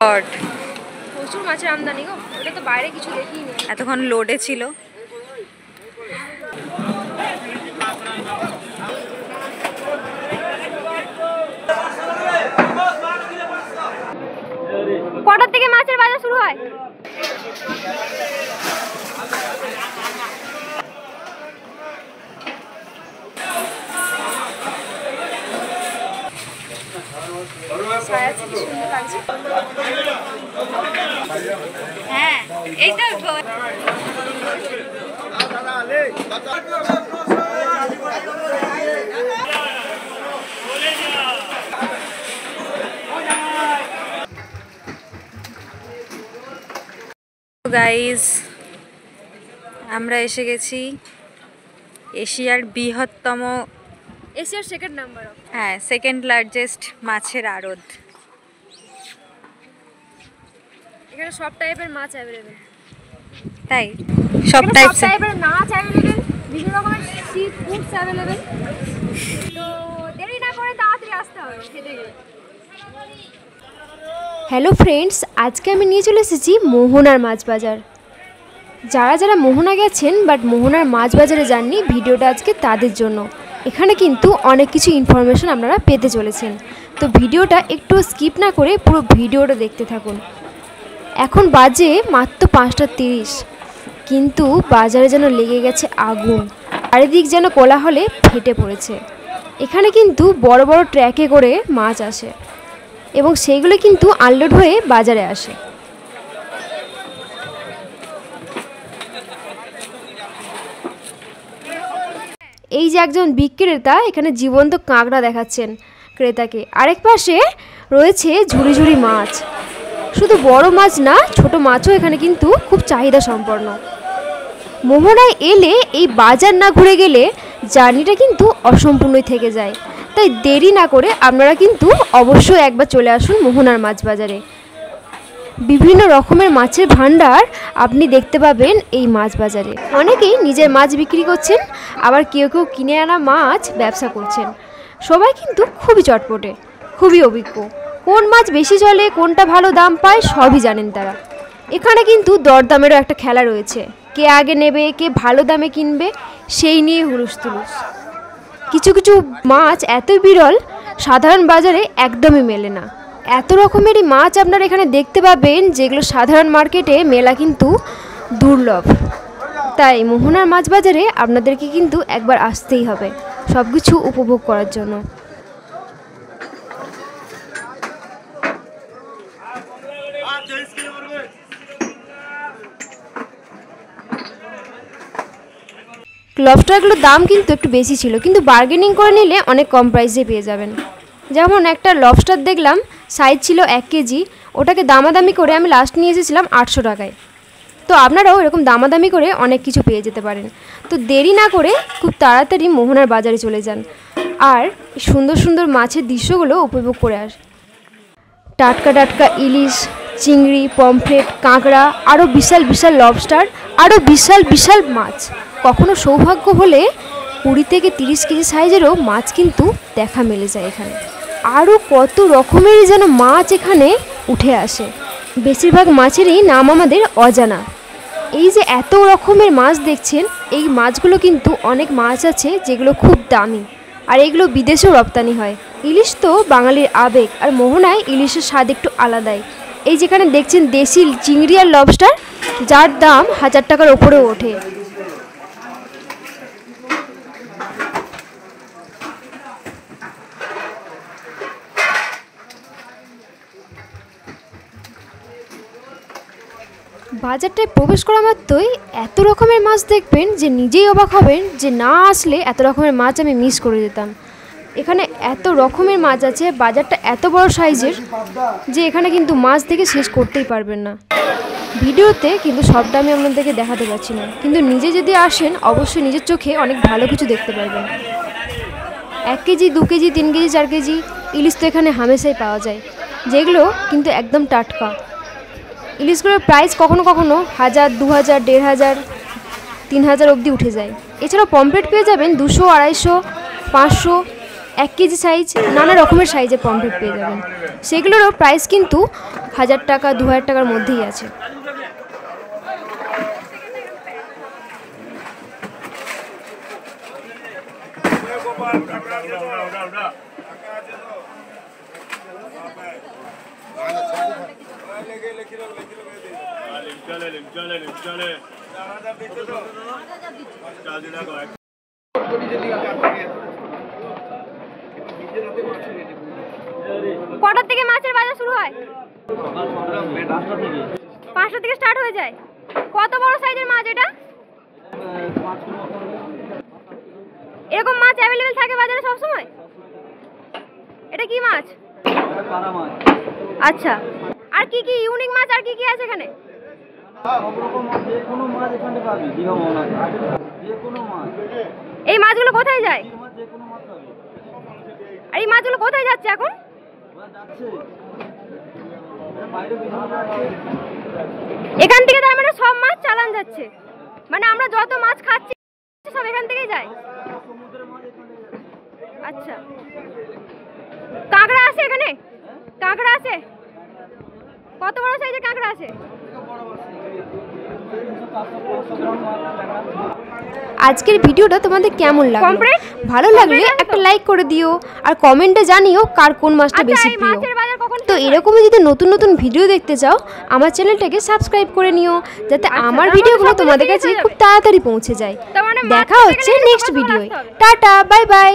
প্রচুর মাছের আমদানি গো, ওটা তো বাইরে কিছু দেখিনি। এতক্ষণ লোডে ছিল। কটার থেকে মাছের বাজার শুরু হয়? হ্যাঁ, এই তো গাইজ, আমরা এসে গেছি এশিয়ার বৃহত্তম, এশিয়ার সেকেন্ড নাম্বার, হ্যাঁ সেকেন্ড লার্জেস্ট মাছের আড়ত। এখানে সব টাইপের মাছ অ্যাভেলেবেল। তাই সব টাইপের মাছ অ্যাভেলেবেল, বিভিন্ন রকমের সি ফুডস অ্যাভেলেবেল। তো দেরি না করে তাড়াতাড়ি আসতে হবে খেতে গেলে। হ্যালো ফ্রেন্ডস, আজকে আমি নিয়ে চলে এসেছি মোহনার মাছ বাজার। যারা যারা মোহনা গেছেন বাট মোহনার মাছ বাজারে যাননি, ভিডিওটা আজকে তাদের জন্য। এখানে কিন্তু অনেক কিছু ইনফরমেশন আপনারা পেতে চলেছেন, তো ভিডিওটা একটু স্কিপ না করে পুরো ভিডিওটা দেখতে থাকুন। এখন বাজে মাত্র 5:30, কিন্তু বাজারে যেন লেগে গেছে আগুন, চারিদিক যেন কোলাহলে ফেটে পড়েছে। এখানে কিন্তু বড় বড় ট্র্যাকে করে মাছ আসে এবং সেইগুলো কিন্তু আনলোড হয়ে বাজারে আসে। এই যে একজন বিক্রেতা এখানে জীবন্ত কাঁকড়া দেখাচ্ছেন ক্রেতাকে, আরেক পাশে রয়েছে ঝুড়ি ঝুড়ি মাছ। শুধু বড় মাছ না, ছোট মাছও এখানে কিন্তু খুব চাহিদা সম্পন্ন। মোহনায় এলে এই বাজার না ঘুরে গেলে জার্নিটা কিন্তু অসম্পূর্ণই থেকে যায়। তাই দেরি না করে আপনারা কিন্তু অবশ্যই একবার চলে আসুন মোহনার মাছ বাজারে। বিভিন্ন রকমের মাছের ভান্ডার আপনি দেখতে পাবেন এই মাছ বাজারে। অনেকেই নিজের মাছ বিক্রি করছেন, আবার কেউ কেউ কিনে আনা মাছ ব্যবসা করছেন। সবাই কিন্তু খুবই চটপটে, খুবই অভিজ্ঞ। কোন মাছ বেশি চলে, কোনটা ভালো দাম পায় সবই জানেন তারা। এখানে কিন্তু দরদামেরও একটা খেলা রয়েছে, কে আগে নেবে, কে ভালো দামে কিনবে, সেই নিয়ে হুলুস তুলুস। কিছু কিছু মাছ এতই বিরল, সাধারণ বাজারে একদমই মেলে না। এত রকমেরই মাছ আপনারা এখানে দেখতে পাবেন, যেগুলো সাধারণ মার্কেটে মেলা কিন্তু দুর্লভ। তাই মোহনার মাছ বাজারে আপনাদেরকে কিন্তু একবার আসতেই হবে সব কিছু উপভোগ করার জন্য। লবস্টারগুলোর দাম কিন্তু একটু বেশি ছিল, কিন্তু বার্গেনিং করে নিলে অনেক কম প্রাইসে পেয়ে যাবেন। যেমন একটা লবস্টার দেখলাম, সাইজ ছিল 1 কেজি, ওটাকে দামাদামি করে আমি লাস্ট নিয়ে এসেছিলাম 800 টাকায়। তো আপনারাও এরকম দামাদামি করে অনেক কিছু পেয়ে যেতে পারেন। তো দেরি না করে খুব তাড়াতাড়ি মোহনার বাজারে চলে যান, আর সুন্দর সুন্দর মাছের দৃশ্যগুলো উপভোগ করে আসুন। টাটকা টাটকা ইলিশ, চিংড়ি, পমফ্রেট, কাঁকড়া, আরও বিশাল বিশাল লবস্টার, আরও বিশাল বিশাল মাছ। কখনো সৌভাগ্য হলে 20 থেকে 30 কেজি সাইজেরও মাছ কিন্তু দেখা মেলে যায় এখানে। আরও কত রকমেরই যেন মাছ এখানে উঠে আসে। বেশিরভাগ মাছেরই নাম আমাদের অজানা। এই যে এত রকমের মাছ দেখছেন, এই মাছগুলো কিন্তু অনেক মাছ আছে যেগুলো খুব দামি, আর এগুলো বিদেশেও রপ্তানি হয়। ইলিশ তো বাঙালির আবেগ, আর মোহনায় ইলিশের স্বাদ একটু আলাদাই। এই যেখানে দেখছেন দেশি চিংড়ি আর লবস্টার, যার দাম 1000 টাকার ওপরেও ওঠে। বাজারটায় প্রবেশ করা মাত্রই এত রকমের মাছ দেখবেন যে নিজেই অবাক হবেন যে না আসলে এত রকমের মাছ আমি মিস করে যেতাম। এখানে এত রকমের মাছ আছে, বাজারটা এত বড় সাইজের যে এখানে কিন্তু মাছ দেখে শেষ করতেই পারবেন না। ভিডিওতে কিন্তু সবটা আমি আপনাদেরকে দেখাতে পারছি না, কিন্তু নিজে যদি আসেন অবশ্যই নিজের চোখে অনেক ভালো কিছু দেখতে পারবেন। 1 কেজি, 2 কেজি, 3 কেজি, 4 কেজি ইলিশ তো এখানে হামেশাই পাওয়া যায়, যেগুলো কিন্তু একদম টাটকা। ইলিশগুলোর প্রাইস কখনো কখনো 1000, 2000, 1500, 3000 অবধি উঠে যায়। এছাড়াও পমফ্রেট পেয়ে যাবেন 200, 250, 500, 1 কেজি সাইজ, নানা রকমের সাইজের পমফ্রেট পেয়ে যাবেন। সেগুলোরও প্রাইস কিন্তু 1000 টাকা 2000 টাকার মধ্যেই আছে। কটার থেকে মাছের বাজার শুরু হয়? 5টা থেকে স্টার্ট হয়ে যায়। কত বড় সাইজের মাছ এটা? এরকম মাছ অ্যাভেলেবেল থাকে বাজারে সব সময়? এটা কি মাছ? আচ্ছা, আর কি কি ইউনিক মাছ আর কি কি আছে এখানে? এই মাছগুলো কোথায় যায়? আর এই মাছগুলো কোথায় যাচ্ছে এখন? এখান থেকে তার মানে সব মাছ চালান যাচ্ছে, মানে আমরা যত মাছ খাচ্ছি সব এখান থেকেই যায়। আচ্ছা, কাঁকড়া আছে এখানে? কাঁকড়া আছে? কত বড় সাইজের কাঁকড়া আছে? আজকের ভিডিওটা তোমাদের কেমন লাগলো? ভালো লাগলে একটা লাইক করে দিও, আর কমেন্টে জানিও কার কোন মাছটা বেশি প্রিয়। তো এরকমই যদি নতুন নতুন ভিডিও দেখতে চাও আমার চ্যানেলটাকে সাবস্ক্রাইব করে নিও, যাতে আমার ভিডিওগুলো তোমাদের কাছে খুব তাড়াতাড়ি পৌঁছে যায়। দেখা হচ্ছে নেক্সট ভিডিওয়। Tata, bye by.